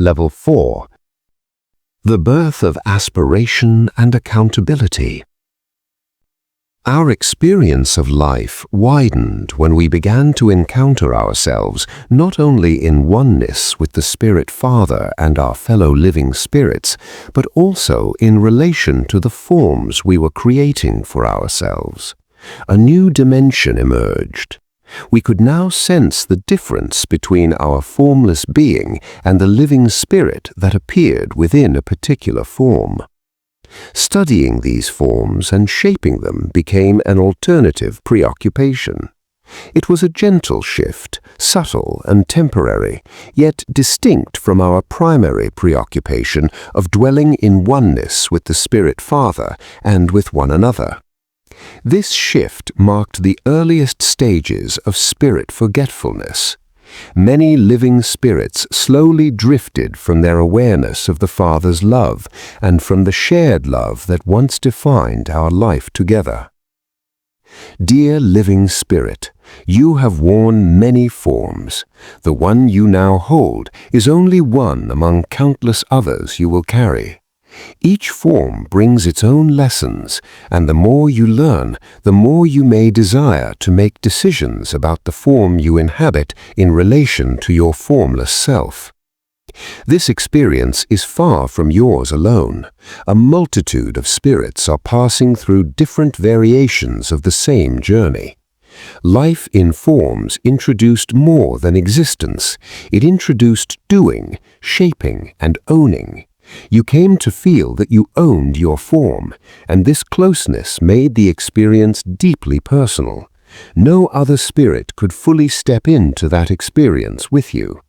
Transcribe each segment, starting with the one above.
Level 4. The birth of aspiration and accountability. Our experience of life widened when we began to encounter ourselves not only in oneness with the Spirit Father and our fellow living spirits, but also in relation to the forms we were creating for ourselves. A new dimension emerged. We could now sense the difference between our formless being and the living spirit that appeared within a particular form. Studying these forms and shaping them became an alternative preoccupation. It was a gentle shift, subtle and temporary, yet distinct from our primary preoccupation of dwelling in oneness with the Spirit Father and with one another. This shift marked the earliest stages of spirit forgetfulness. Many living spirits slowly drifted from their awareness of the Father's love and from the shared love that once defined our life together. Dear living spirit, you have worn many forms. The one you now hold is only one among countless others you will carry. Each form brings its own lessons, and the more you learn, the more you may desire to make decisions about the form you inhabit in relation to your formless self. This experience is far from yours alone. A multitude of spirits are passing through different variations of the same journey. Life in forms introduced more than existence. It introduced doing, shaping, and owning. You came to feel that you owned your form, and this closeness made the experience deeply personal. No other spirit could fully step into that experience with you.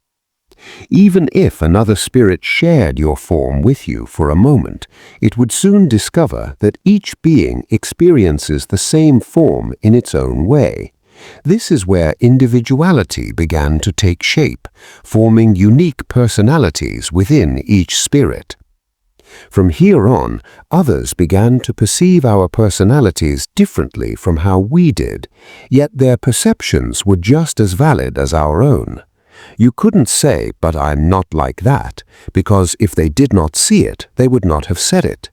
Even if another spirit shared your form with you for a moment, it would soon discover that each being experiences the same form in its own way. This is where individuality began to take shape, forming unique personalities within each spirit. From here on, others began to perceive our personalities differently from how we did, yet their perceptions were just as valid as our own. You couldn't say, "But I'm not like that," because if they did not see it, they would not have said it.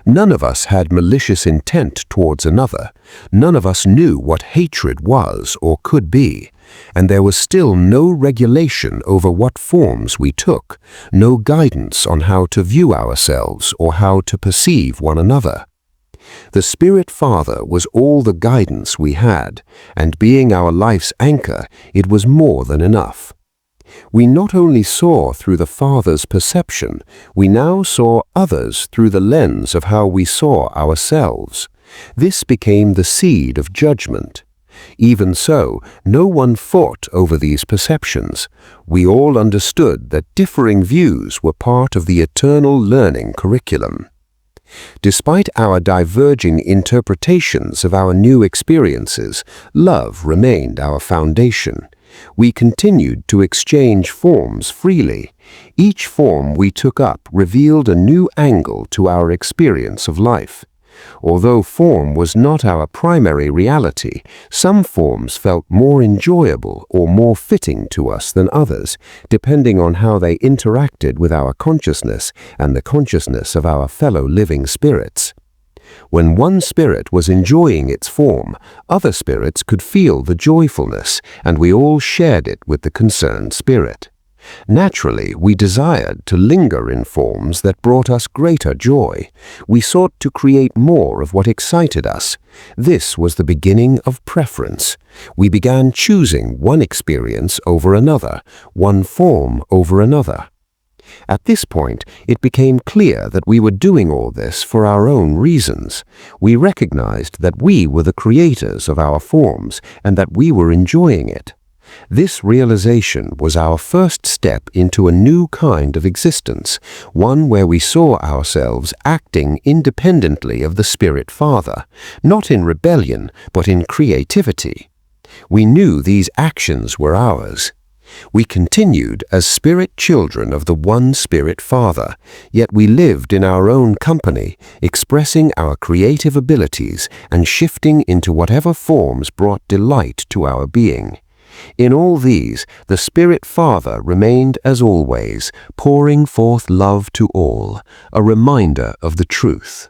None of us had malicious intent towards another. None of us knew what hatred was or could be. And there was still no regulation over what forms we took, no guidance on how to view ourselves or how to perceive one another. The Spirit Father was all the guidance we had, and being our life's anchor, it was more than enough. We not only saw through the Father's perception, we now saw others through the lens of how we saw ourselves. This became the seed of judgment. Even so, no one fought over these perceptions. We all understood that differing views were part of the eternal learning curriculum. Despite our diverging interpretations of our new experiences, love remained our foundation. We continued to exchange forms freely. Each form we took up revealed a new angle to our experience of life. Although form was not our primary reality, some forms felt more enjoyable or more fitting to us than others, depending on how they interacted with our consciousness and the consciousness of our fellow living spirits. When one spirit was enjoying its form, other spirits could feel the joyfulness, and we all shared it with the concerned spirit. Naturally, we desired to linger in forms that brought us greater joy. We sought to create more of what excited us. This was the beginning of preference. We began choosing one experience over another, one form over another. At this point, it became clear that we were doing all this for our own reasons. We recognized that we were the creators of our forms and that we were enjoying it. This realization was our first step into a new kind of existence, one where we saw ourselves acting independently of the Spirit Father, not in rebellion, but in creativity. We knew these actions were ours. We continued as spirit children of the one Spirit Father, yet we lived in our own company, expressing our creative abilities and shifting into whatever forms brought delight to our being. In all these, the Spirit Father remained as always, pouring forth love to all, a reminder of the truth.